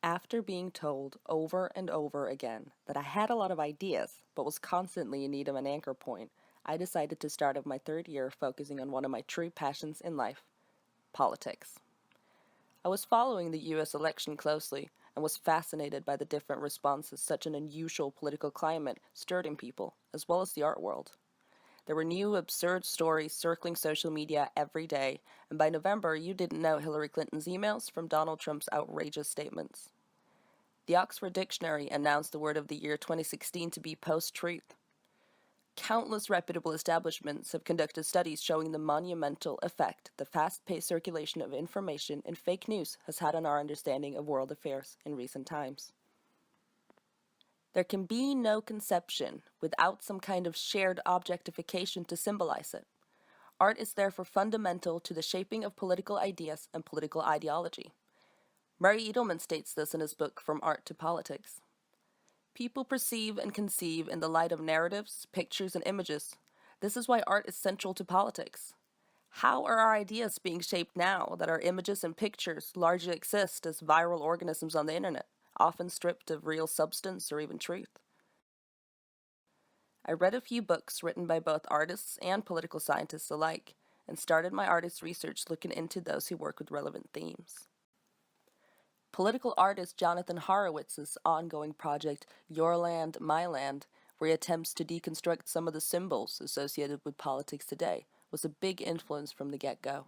After being told over and over again that I had a lot of ideas, but was constantly in need of an anchor point, I decided to start my third year focusing on one of my true passions in life, politics. I was following the US election closely and was fascinated by the different responses such an unusual political climate stirred in people, as well as the art world. There were new absurd stories circling social media every day, and by November you didn't know Hillary Clinton's emails from Donald Trump's outrageous statements. The Oxford Dictionary announced the word of the year 2016 to be post-truth. Countless reputable establishments have conducted studies showing the monumental effect the fast-paced circulation of information and fake news has had on our understanding of world affairs in recent times. There can be no conception without some kind of shared objectification to symbolize it. Art is therefore fundamental to the shaping of political ideas and political ideology. Murray Edelman states this in his book From Art to Politics. People perceive and conceive in the light of narratives, pictures, and images. This is why art is central to politics. How are our ideas being shaped now that our images and pictures largely exist as viral organisms on the internet, often stripped of real substance or even truth? I read a few books written by both artists and political scientists alike, and started my artist research looking into those who work with relevant themes. Political artist Jonathan Horowitz's ongoing project, Your Land, My Land, where he attempts to deconstruct some of the symbols associated with politics today, was a big influence from the get-go.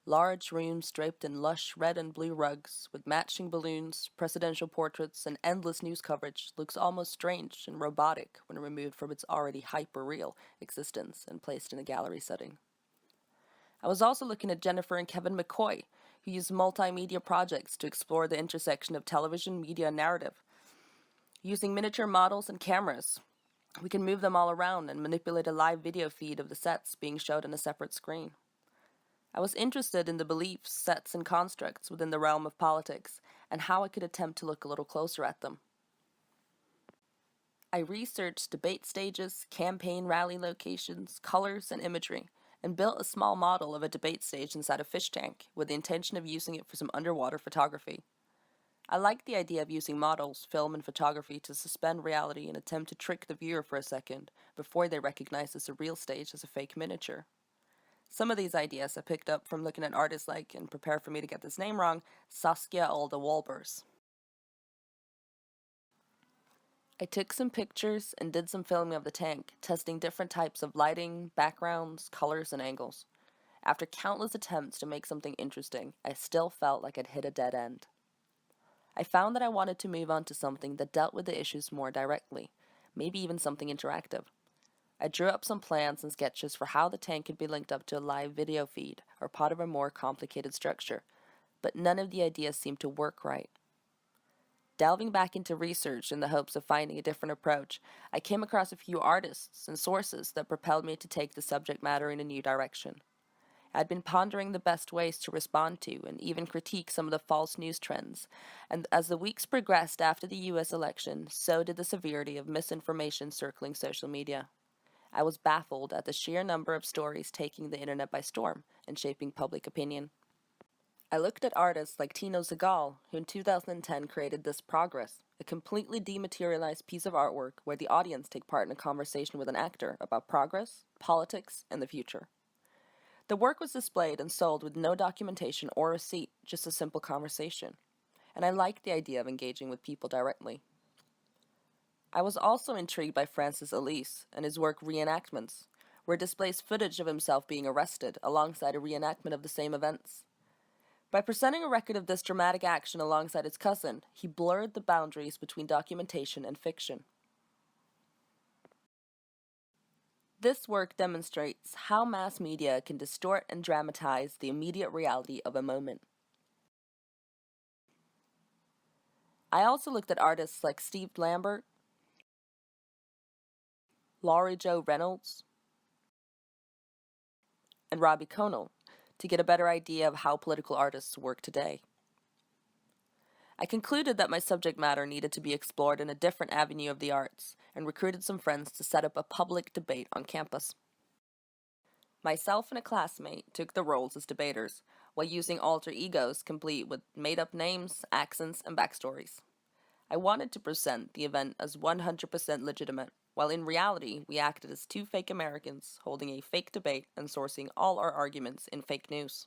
Large rooms draped in lush red and blue rugs, with matching balloons, presidential portraits, and endless news coverage looks almost strange and robotic when removed from its already hyper-real existence and placed in a gallery setting. I was also looking at Jennifer and Kevin McCoy, who use multimedia projects to explore the intersection of television, media, and narrative. Using miniature models and cameras, we can move them all around and manipulate a live video feed of the sets being showed on a separate screen. I was interested in the beliefs, sets, and constructs within the realm of politics, and how I could attempt to look a little closer at them. I researched debate stages, campaign rally locations, colors, and imagery, and built a small model of a debate stage inside a fish tank with the intention of using it for some underwater photography. I liked the idea of using models, film, and photography to suspend reality and attempt to trick the viewer for a second before they recognize the surreal stage as a fake miniature. Some of these ideas I picked up from looking at artists like, and prepare for me to get this name wrong, Saskia Alda Walbers. I took some pictures and did some filming of the tank, testing different types of lighting, backgrounds, colors, and angles. After countless attempts to make something interesting, I still felt like I'd hit a dead end. I found that I wanted to move on to something that dealt with the issues more directly, maybe even something interactive. I drew up some plans and sketches for how the tank could be linked up to a live video feed or part of a more complicated structure, but none of the ideas seemed to work right. Delving back into research in the hopes of finding a different approach, I came across a few artists and sources that propelled me to take the subject matter in a new direction. I'd been pondering the best ways to respond to and even critique some of the false news trends, and as the weeks progressed after the US election, so did the severity of misinformation circling social media. I was baffled at the sheer number of stories taking the internet by storm and shaping public opinion. I looked at artists like Tino Zagal, who in 2010 created This Progress, a completely dematerialized piece of artwork where the audience take part in a conversation with an actor about progress, politics, and the future. The work was displayed and sold with no documentation or receipt, just a simple conversation, and I liked the idea of engaging with people directly. I was also intrigued by Francis Alise and his work Reenactments, where it displays footage of himself being arrested alongside a reenactment of the same events. By presenting a record of this dramatic action alongside his cousin, he blurred the boundaries between documentation and fiction. This work demonstrates how mass media can distort and dramatize the immediate reality of a moment. I also looked at artists like Steve Lambert, Laurie Jo Reynolds, and Robbie Conall to get a better idea of how political artists work today. I concluded that my subject matter needed to be explored in a different avenue of the arts and recruited some friends to set up a public debate on campus. Myself and a classmate took the roles as debaters, while using alter egos complete with made up names, accents, and backstories. I wanted to present the event as 100% legitimate, while in reality, we acted as two fake Americans holding a fake debate and sourcing all our arguments in fake news.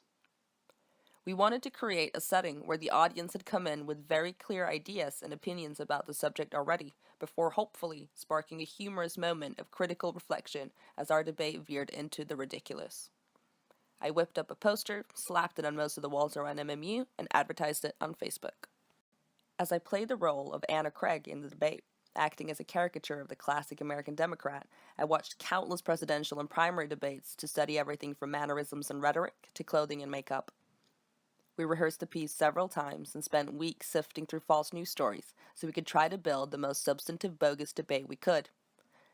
We wanted to create a setting where the audience had come in with very clear ideas and opinions about the subject already, before hopefully sparking a humorous moment of critical reflection as our debate veered into the ridiculous. I whipped up a poster, slapped it on most of the walls around MMU, and advertised it on Facebook. As I played the role of Anna Craig in the debate, acting as a caricature of the classic American Democrat, I watched countless presidential and primary debates to study everything from mannerisms and rhetoric to clothing and makeup. We rehearsed the piece several times and spent weeks sifting through false news stories so we could try to build the most substantive bogus debate we could.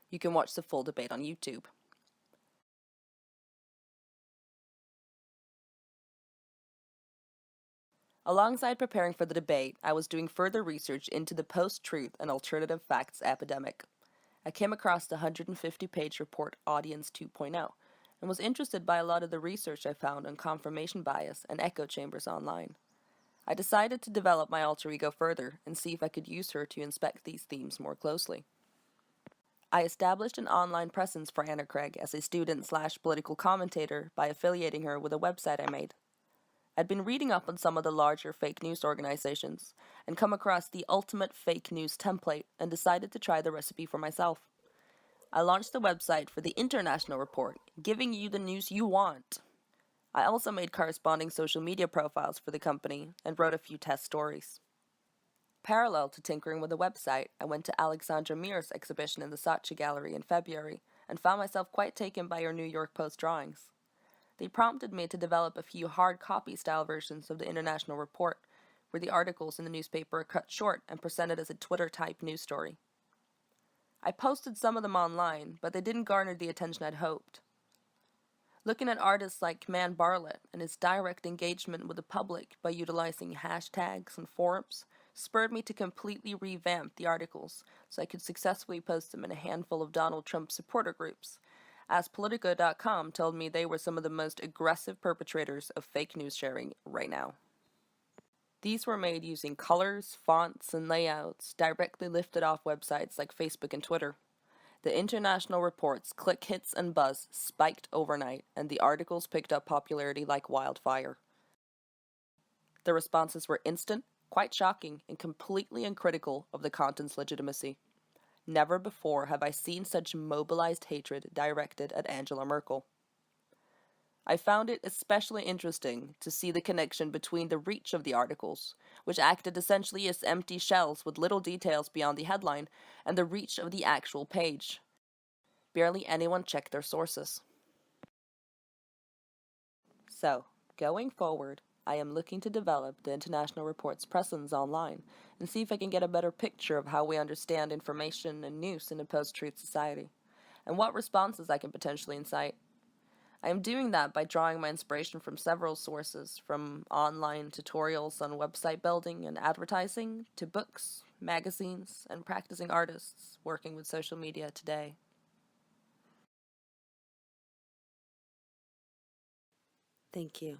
You can watch the full debate on YouTube. Alongside preparing for the debate, I was doing further research into the post-truth and alternative facts epidemic. I came across the 150-page report Audience 2.0 and was interested by a lot of the research I found on confirmation bias and echo chambers online. I decided to develop my alter ego further and see if I could use her to inspect these themes more closely. I established an online presence for Anna Craig as a student/political commentator by affiliating her with a website I made. I'd been reading up on some of the larger fake news organizations and come across the ultimate fake news template and decided to try the recipe for myself. I launched the website for the International Report, giving you the news you want. I also made corresponding social media profiles for the company and wrote a few test stories. Parallel to tinkering with the website, I went to Alexandra Mear's exhibition in the Saatchi Gallery in February and found myself quite taken by her New York Post drawings. They prompted me to develop a few hard copy style versions of the International Report, where the articles in the newspaper are cut short and presented as a Twitter type news story. I posted some of them online, but they didn't garner the attention I'd hoped. Looking at artists like Man Bartlett and his direct engagement with the public by utilizing hashtags and forums spurred me to completely revamp the articles so I could successfully post them in a handful of Donald Trump supporter groups, as Politico.com told me they were some of the most aggressive perpetrators of fake news sharing right now. These were made using colors, fonts, and layouts directly lifted off websites like Facebook and Twitter. The International Report's click hits and buzz spiked overnight, and the articles picked up popularity like wildfire. The responses were instant, quite shocking, and completely uncritical of the content's legitimacy. Never before have I seen such mobilized hatred directed at Angela Merkel. I found it especially interesting to see the connection between the reach of the articles, which acted essentially as empty shells with little details beyond the headline, and the reach of the actual page. Barely anyone checked their sources. So, going forward, I am looking to develop the International Report's presence online and see if I can get a better picture of how we understand information and news in a post-truth society, and what responses I can potentially incite. I am doing that by drawing my inspiration from several sources, from online tutorials on website building and advertising to books, magazines, and practicing artists working with social media today. Thank you.